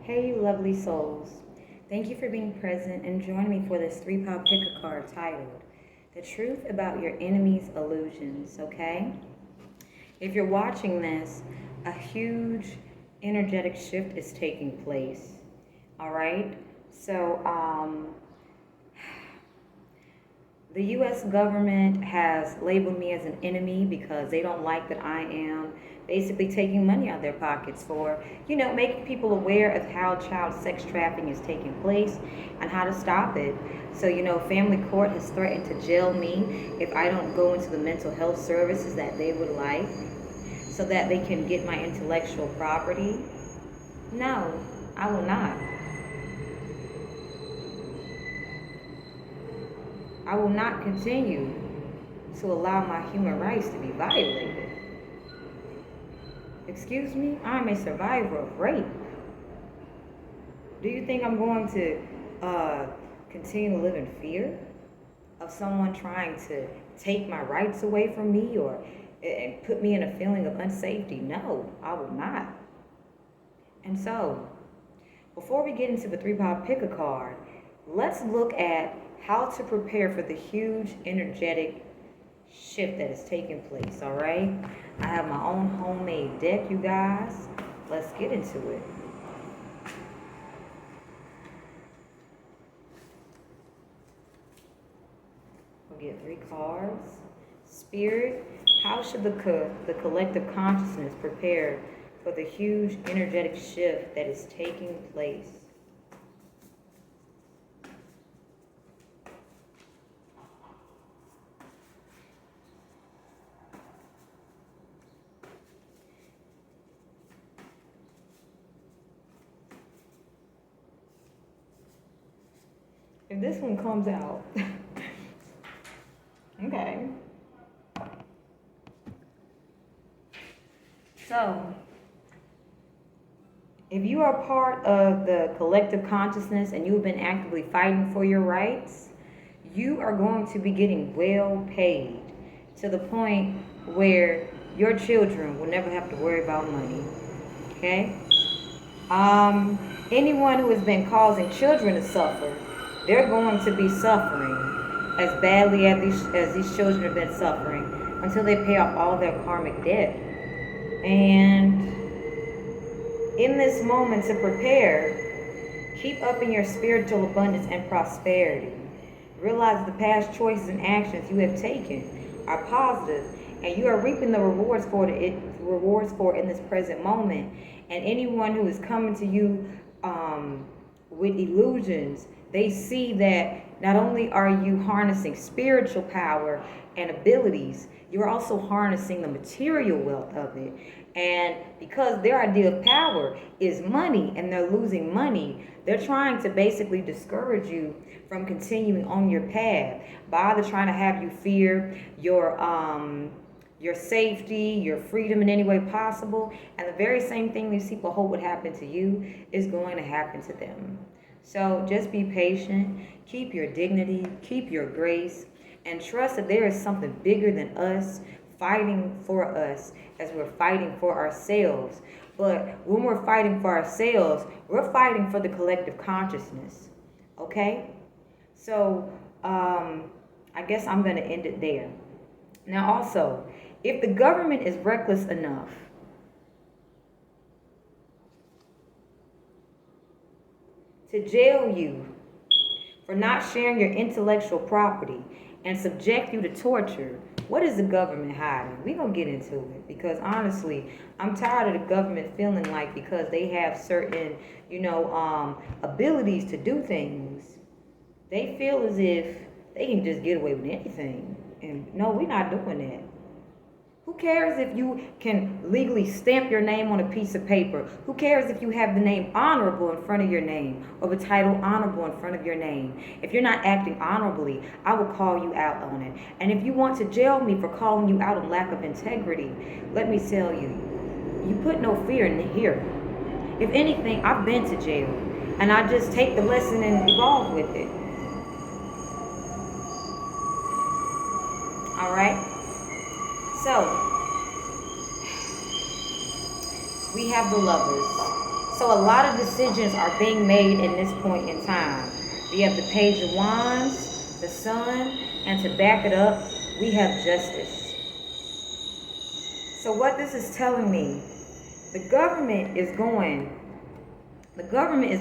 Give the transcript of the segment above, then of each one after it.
Hey, you lovely souls. Thank you for being present and joining me for this 3-pile pick a card titled The Truth About Your Enemy's Illusions, okay? If you're watching this, a huge energetic shift is taking place, all right? So, the U.S. government has labeled me as an enemy because they don't like that I am basically taking money out of their pockets for, making people aware of how child sex trafficking is taking place and how to stop it. So, family court has threatened to jail me if I don't go into the mental health services that they would like so that they can get my intellectual property. No, I will not. I will not continue to allow my human rights to be violated. Excuse me? I'm a survivor of rape. Do you think I'm going to continue to live in fear of someone trying to take my rights away from me or and put me in a feeling of unsafety? No, I will not. And so, before we get into the 3-pile pick a card, let's look at how to prepare for the huge energetic shift that is taking place, all right? I have my own homemade deck, you guys. Let's get into it. We'll get 3 cards. Spirit, how should the collective consciousness prepare for the huge energetic shift that is taking place? If this one comes out, okay. So, if you are part of the collective consciousness and you've been actively fighting for your rights, you are going to be getting well paid to the point where your children will never have to worry about money. Okay? Anyone who has been causing children to suffer, they're going to be suffering as badly as these children have been suffering until they pay off all their karmic debt. And in this moment to prepare, keep up in your spiritual abundance and prosperity. Realize the past choices and actions you have taken are positive, and you are reaping the rewards for it in this present moment. And anyone who is coming to you with illusions, they see that not only are you harnessing spiritual power and abilities, you're also harnessing the material wealth of it. And because their idea of power is money and they're losing money, they're trying to basically discourage you from continuing on your path by either trying to have you fear your safety, your freedom in any way possible. And the very same thing these people hope would happen to you is going to happen to them. So just be patient, keep your dignity, keep your grace, and trust that there is something bigger than us fighting for us as we're fighting for ourselves. But when we're fighting for ourselves, we're fighting for the collective consciousness. Okay? So, I guess I'm going to end it there. Now also, if the government is reckless enough to jail you for not sharing your intellectual property and subject you to torture, what is the government hiding? We're going to get into it because honestly, I'm tired of the government feeling like because they have certain, abilities to do things, they feel as if they can just get away with anything. And no, we're not doing that. Who cares if you can legally stamp your name on a piece of paper? Who cares if you have the name honorable in front of your name or the title honorable in front of your name? If you're not acting honorably, I will call you out on it. And if you want to jail me for calling you out on lack of integrity, let me tell you, you put no fear in here. If anything, I've been to jail, and I just take the lesson and evolve with it. All right? So, we have the Lovers. So a lot of decisions are being made in this point in time. We have the Page of Wands, the Sun, and to back it up, we have Justice. So what this is telling me, the government is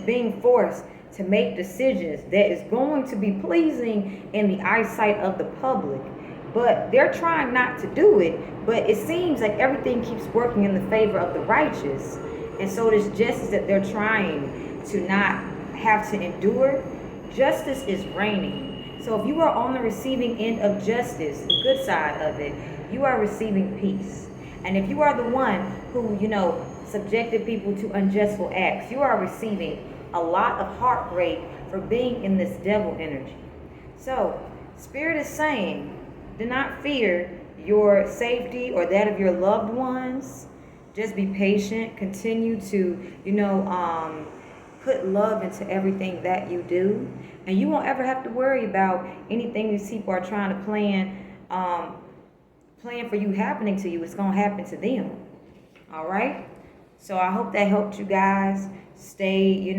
being forced to make decisions that is going to be pleasing in the eyesight of the public. But they're trying not to do it, but it seems like everything keeps working in the favor of the righteous. And so this justice that they're trying to not have to endure, justice is reigning. So if you are on the receiving end of justice, the good side of it, you are receiving peace. And if you are the one who, subjected people to unjustful acts, you are receiving a lot of heartbreak for being in this devil energy. So Spirit is saying, do not fear your safety or that of your loved ones. Just be patient. Continue to, put love into everything that you do. And you won't ever have to worry about anything these people are trying to plan for you happening to you. It's going to happen to them. All right? So I hope that helped you guys stay,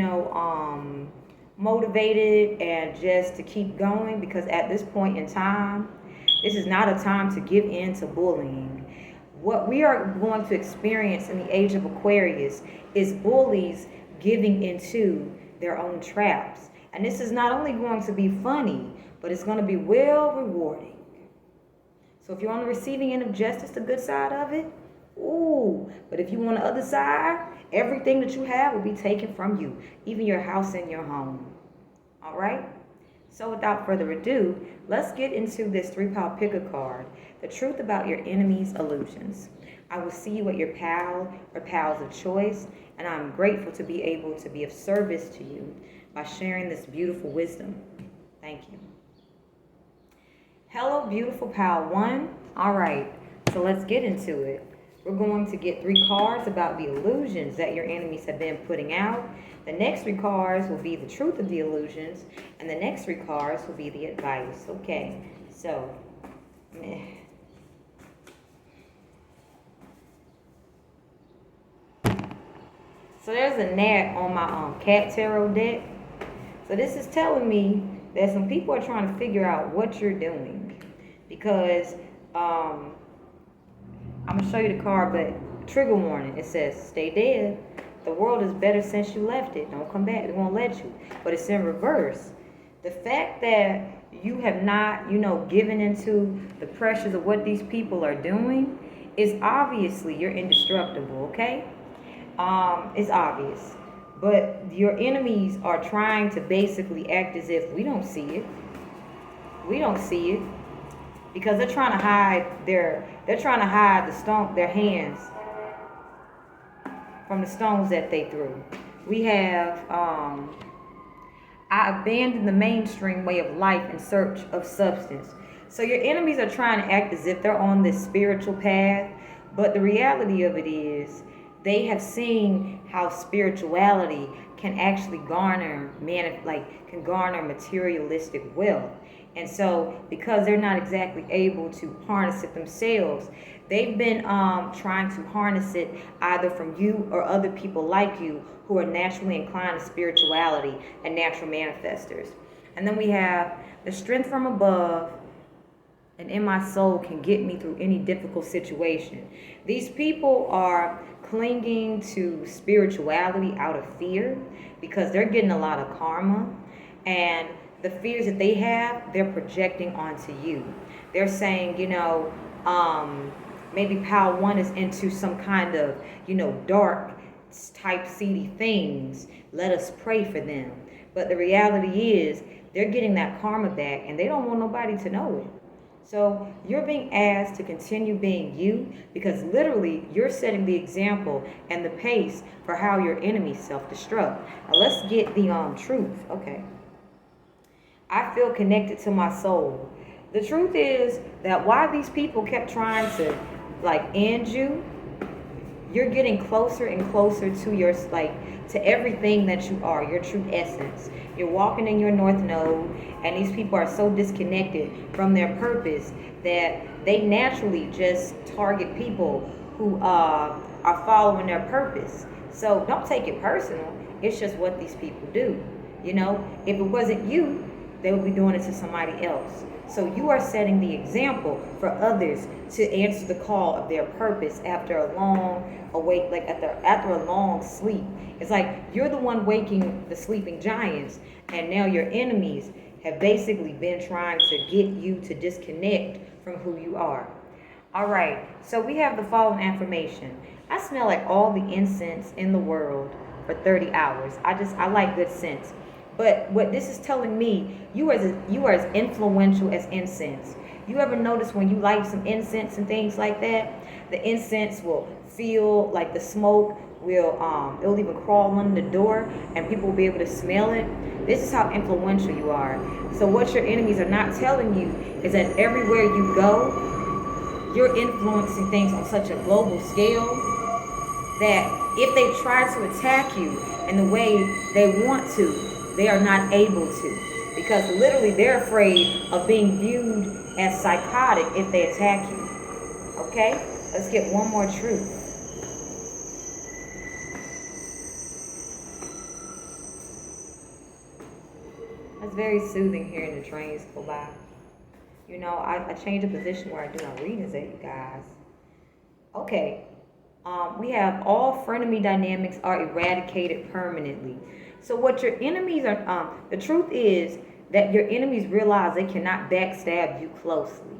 motivated and just to keep going, because at this point in time, this is not a time to give in to bullying. What we are going to experience in the age of Aquarius is bullies giving into their own traps. And this is not only going to be funny, but it's going to be well rewarding. So if you're on the receiving end of justice, the good side of it, ooh. But if you're on the other side, everything that you have will be taken from you, even your house and your home. All right? So without further ado, let's get into this 3-pile picker card, the truth about your enemy's illusions. I will see you at your pal or pals of choice, and I'm grateful to be able to be of service to you by sharing this beautiful wisdom. Thank you. Hello, beautiful pal 1. All right, so let's get into it. We're going to get 3 cards about the illusions that your enemies have been putting out. The next 3 cards will be the truth of the illusions, and the next 3 cards will be the advice. Okay, so there's a gnat on my cat tarot deck. So this is telling me that some people are trying to figure out what you're doing, because I'm going to show you the card, but trigger warning. It says, stay dead. The world is better since you left it. Don't come back. It won't let you. But it's in reverse. The fact that you have not, given into the pressures of what these people are doing is obviously you're indestructible, okay? It's obvious. But your enemies are trying to basically act as if we don't see it. We don't see it. Because they're trying to hide their hands from the stones that they threw. We have I abandoned the mainstream way of life in search of substance. So your enemies are trying to act as if they're on this spiritual path, but the reality of it is they have seen how spirituality can actually garner materialistic wealth. And so because they're not exactly able to harness it themselves, they've been trying to harness it either from you or other people like you who are naturally inclined to spirituality and natural manifestors. And then we have the strength from above, and in my soul can get me through any difficult situation. These people are clinging to spirituality out of fear because they're getting a lot of karma, and the fears that they have, they're projecting onto you. They're saying, maybe Pal 1 is into some kind of, dark type seedy things. Let us pray for them. But the reality is they're getting that karma back, and they don't want nobody to know it. So you're being asked to continue being you, because literally you're setting the example and the pace for how your enemies self-destruct. Now let's get the truth. Okay. I feel connected to my soul. The truth is that while these people kept trying to end you, you're getting closer and closer to to everything that you are, your true essence. You're walking in your north node, and these people are so disconnected from their purpose that they naturally just target people who are following their purpose. So don't take it personal. It's just what these people do. You know, if it wasn't you, they would be doing it to somebody else. So you are setting the example for others to answer the call of their purpose after a long awake, like after a long sleep. It's like you're the one waking the sleeping giants, and now your enemies have basically been trying to get you to disconnect from who you are. All right, so we have the following affirmation. I smell like all the incense in the world for 30 hours. I like good scents. But what this is telling me, you are as influential as incense. You ever notice when you light some incense and things like that, the incense will feel like the smoke it'll even crawl under the door and people will be able to smell it. This is how influential you are. So what your enemies are not telling you is that everywhere you go, you're influencing things on such a global scale that if they try to attack you in the way they want to, they are not able to. Because literally they're afraid of being viewed as psychotic if they attack you. Okay? Let's get one more truth. It's very soothing hearing the trains go by. You know, I changed the position where I do my readings at, you guys. Okay. We have all frenemy dynamics are eradicated permanently. So what your enemies are, the truth is that your enemies realize they cannot backstab you closely.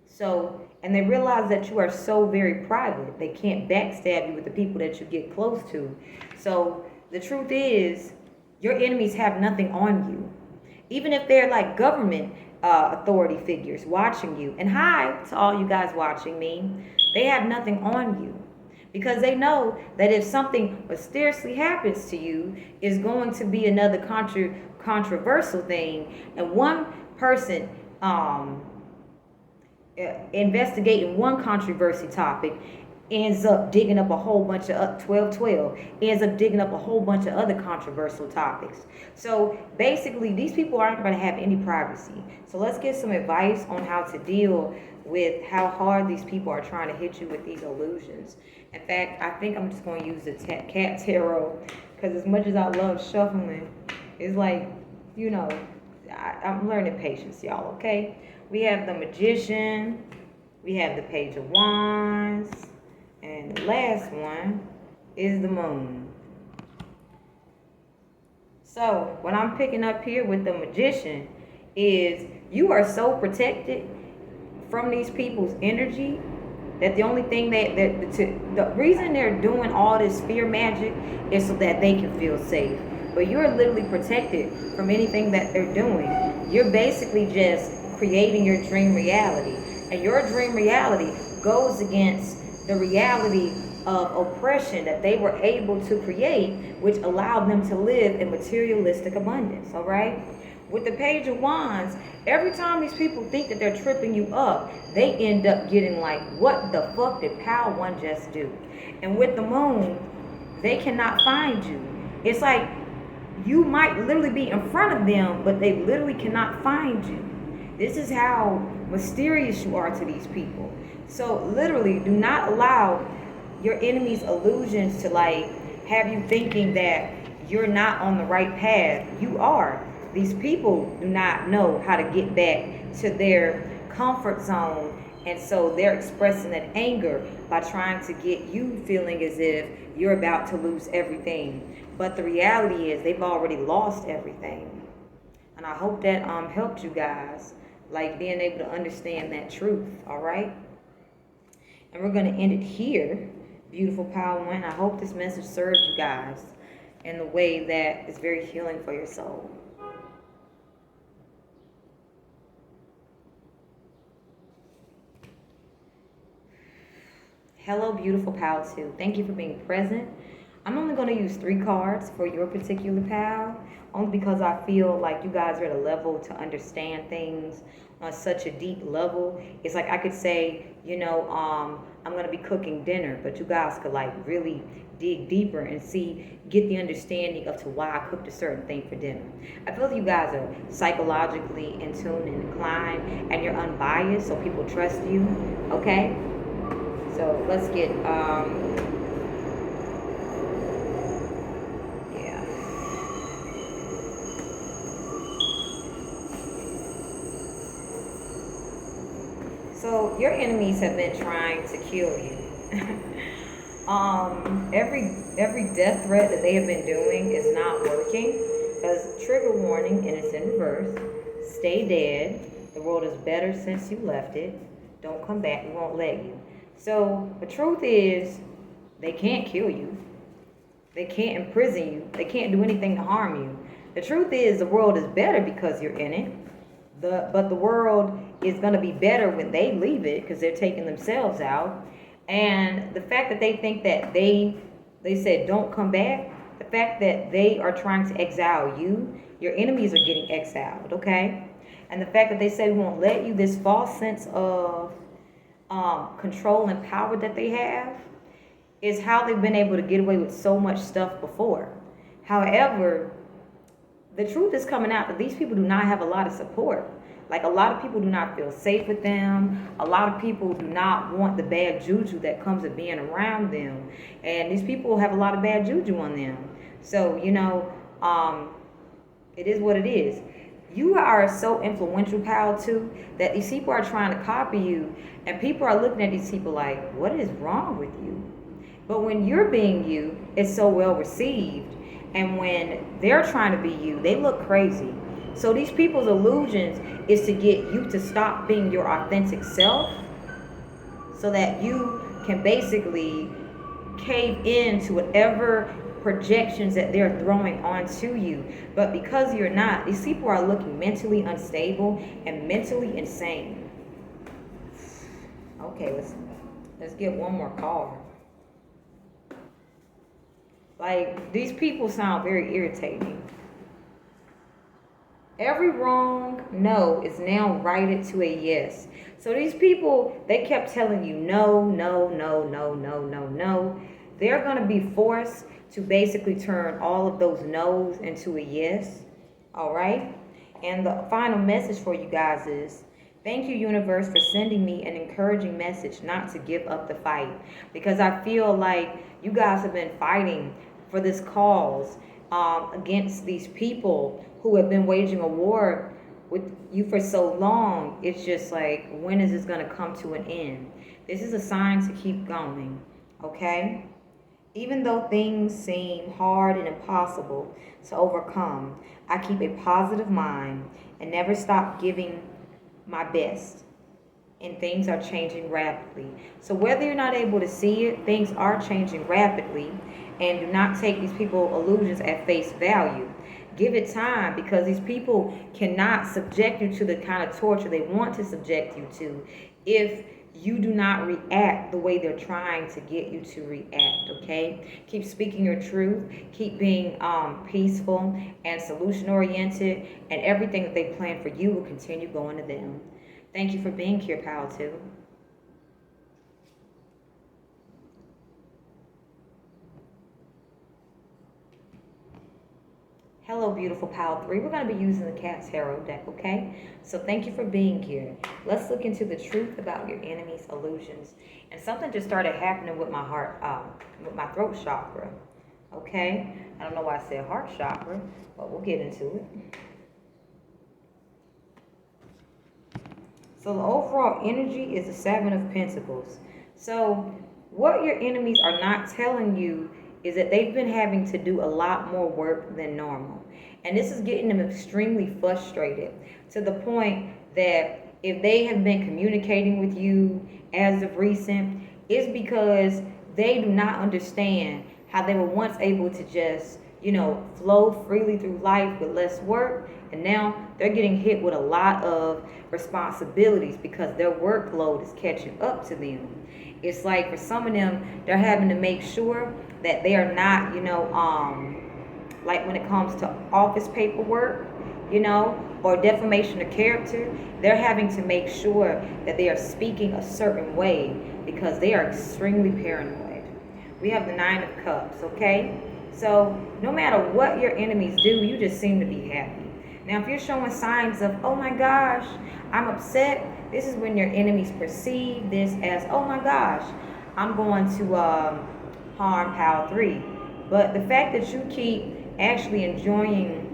So, and they realize that you are so very private. They can't backstab you with the people that you get close to. So the truth is your enemies have nothing on you. Even if they're like government authority figures watching you. And hi to all you guys watching me. They have nothing on you. Because they know that if something mysteriously happens to you, it's going to be another controversial thing. And one person investigating one controversy topic ends up digging up a whole bunch of 1212 ends up digging up a whole bunch of other controversial topics. So basically these people aren't going to have any privacy. So let's get some advice on how to deal with how hard these people are trying to hit you with these illusions. In fact, I think I'm just going to use the cat tarot, because as much as I love shuffling, it's like, you know, I'm learning patience, y'all. Okay, we have the Magician, we have the Page of Wands, and the last one is the Moon. So what I'm picking up here with the Magician is you are so protected from these people's energy that the only thing the reason they're doing all this fear magic is so that they can feel safe. But you're literally protected from anything that they're doing. You're basically just creating your dream reality. And your dream reality goes against the reality of oppression that they were able to create, which allowed them to live in materialistic abundance, all right? With the Page of Wands, every time these people think that they're tripping you up, they end up getting like, what the fuck did Pal One just do? And with the Moon, they cannot find you. It's like you might literally be in front of them, but they literally cannot find you. This is how mysterious you are to these people. So literally, do not allow your enemy's illusions to like have you thinking that you're not on the right path. You are. These people do not know how to get back to their comfort zone, and so they're expressing that anger by trying to get you feeling as if you're about to lose everything. But the reality is they've already lost everything. And I hope that helped you guys, like being able to understand that truth, all right? And we're going to end it here. Beautiful Power One. I hope this message serves you guys in the way that is very healing for your soul. Hello, beautiful pal 2. Thank you for being present. I'm only going to use 3 cards for your particular pal, only because I feel like you guys are at a level to understand things on such a deep level. It's like I could say, you know, I'm going to be cooking dinner, but you guys could like really dig deeper and get the understanding of to why I cooked a certain thing for dinner. I feel like you guys are psychologically in tune and inclined, and you're unbiased, so people trust you, okay? So let's get So your enemies have been trying to kill you. Every death threat that they have been doing is not working. Because trigger warning, and it's in reverse. Stay dead. The world is better since you left it. Don't come back. We won't let you. So the truth is, they can't kill you. They can't imprison you. They can't do anything to harm you. The truth is, the world is better because you're in it. But the world is going to be better when they leave it because they're taking themselves out. And the fact that they think that they said don't come back, the fact that they are trying to exile you, your enemies are getting exiled, okay? And the fact that they say we won't let you, this false sense of control and power that they have, is how they've been able to get away with so much stuff before. However, the truth is coming out that these people do not have a lot of support. Like, a lot of people do not feel safe with them. A lot of people do not want the bad juju that comes with being around them. And these people have a lot of bad juju on them. So, it is what it is. You are so influential, pal, too, that these people are trying to copy you. And people are looking at these people like, what is wrong with you? But when you're being you, it's so well received. And when they're trying to be you, they look crazy. So these people's illusions is to get you to stop being your authentic self so that you can basically cave into whatever projections that they're throwing onto you. But because you're not, these people are looking mentally unstable and mentally insane. Okay, let's get one more call. Like, these people sound very irritating. Every wrong no is now righted to a yes. So these people, they kept telling you no, no, no, no, no, no, no. They're going to be forced to basically turn all of those no's into a yes. All right? And the final message for you guys is, thank you, universe, for sending me an encouraging message not to give up the fight. Because I feel like you guys have been fighting for this cause against these people who have been waging a war with you for so long. It's just like, when is this going to come to an end? This is a sign to keep going, okay? Even though things seem hard and impossible to overcome, I keep a positive mind and never stop giving my best. And things are changing rapidly. So whether you're not able to see it, things are changing rapidly. And do not take these people's illusions at face value. Give it time, because these people cannot subject you to the kind of torture they want to subject you to if you do not react the way they're trying to get you to react, okay? Keep speaking your truth. Keep being peaceful and solution-oriented, and everything that they plan for you will continue going to them. Thank you for being here, pal, too. Hello, beautiful pal 3. We're going to be using the Cat's Tarot deck, okay? So thank you for being here. Let's look into the truth about your enemy's illusions. And something just started happening with my heart, with my throat chakra, okay? I don't know why I said heart chakra, but we'll get into it. So the overall energy is the 7 of Pentacles. So what your enemies are not telling you is that they've been having to do a lot more work than normal. And this is getting them extremely frustrated, to the point that if they have been communicating with you as of recent, it's because they do not understand how they were once able to just, flow freely through life with less work. And now they're getting hit with a lot of responsibilities because their workload is catching up to them. It's like, for some of them, they're having to make sure that they are not, like when it comes to office paperwork, or defamation of character, they're having to make sure that they are speaking a certain way because they are extremely paranoid. We have the 9 of Cups, okay? So no matter what your enemies do, you just seem to be happy. Now, if you're showing signs of, oh my gosh, I'm upset, this is when your enemies perceive this as, oh my gosh, I'm going to harm pal 3. But the fact that you keep actually enjoying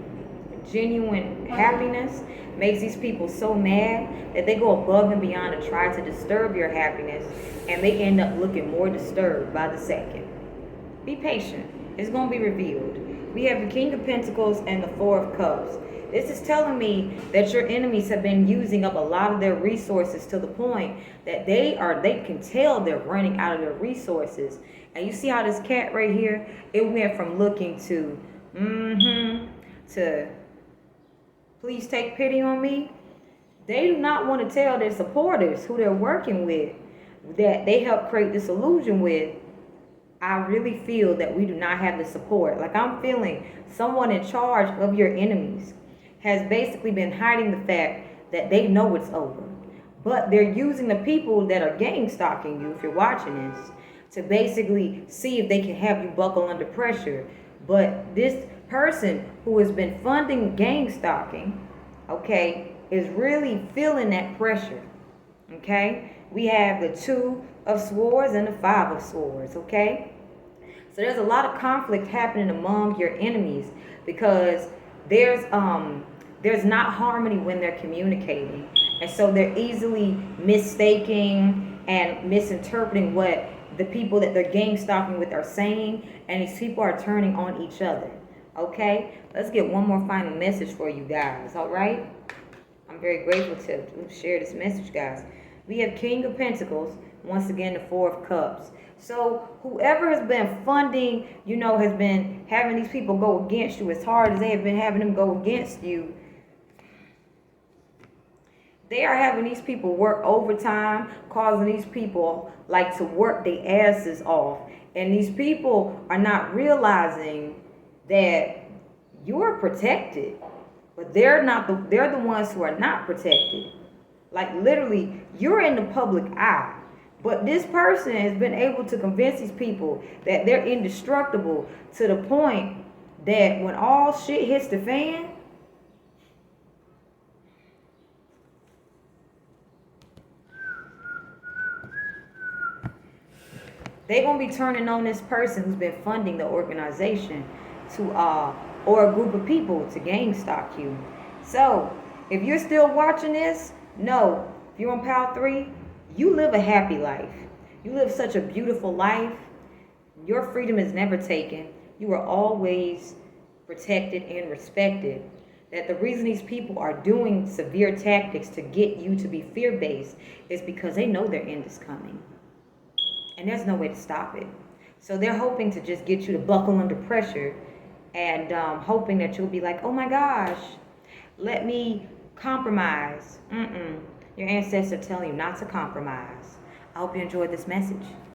genuine happiness makes these people so mad that they go above and beyond to try to disturb your happiness, and they end up looking more disturbed by the second. Be patient. It's going to be revealed. We have the King of Pentacles and the Four of Cups. This is telling me that your enemies have been using up a lot of their resources to the point that they can tell they're running out of their resources. And you see how this cat right here, it went from looking to please take pity on me. They do not want to tell their supporters who they're working with that they helped create this illusion with. I really feel that we do not have the support. Like, I'm feeling someone in charge of your enemies has basically been hiding the fact that they know it's over. But they're using the people that are gang stalking you, if you're watching this, to basically see if they can have you buckle under pressure. But this person who has been funding gang stalking, okay, is really feeling that pressure, okay? We have the Two of Swords and the Five of Swords, okay? So there's a lot of conflict happening among your enemies because there's not harmony when they're communicating. And so they're easily mistaking and misinterpreting what the people that they're gang stalking with are saying, and these people are turning on each other. Okay? Let's get one more final message for you guys, all right? I'm very grateful to share this message, guys. We have King of Pentacles, once again the Four of Cups. So whoever has been funding, has been having these people go against you as hard as they have been having them go against you, they are having these people work overtime, causing these people to work their asses off. And these people are not realizing that you're protected, but they're the ones who are not protected. Like, literally, you're in the public eye. But this person has been able to convince these people that they're indestructible to the point that when all shit hits the fan, they're going to be turning on this person who's been funding the organization or a group of people to gang stalk you. So, if you're still watching this, know, if you're on Pile 3, you live a happy life. You live such a beautiful life. Your freedom is never taken. You are always protected and respected. That the reason these people are doing severe tactics to get you to be fear-based is because they know their end is coming. And there's no way to stop it. So they're hoping to just get you to buckle under pressure and hoping that you'll be like, oh my gosh, let me compromise. Your ancestors are telling you not to compromise. I hope you enjoyed this message.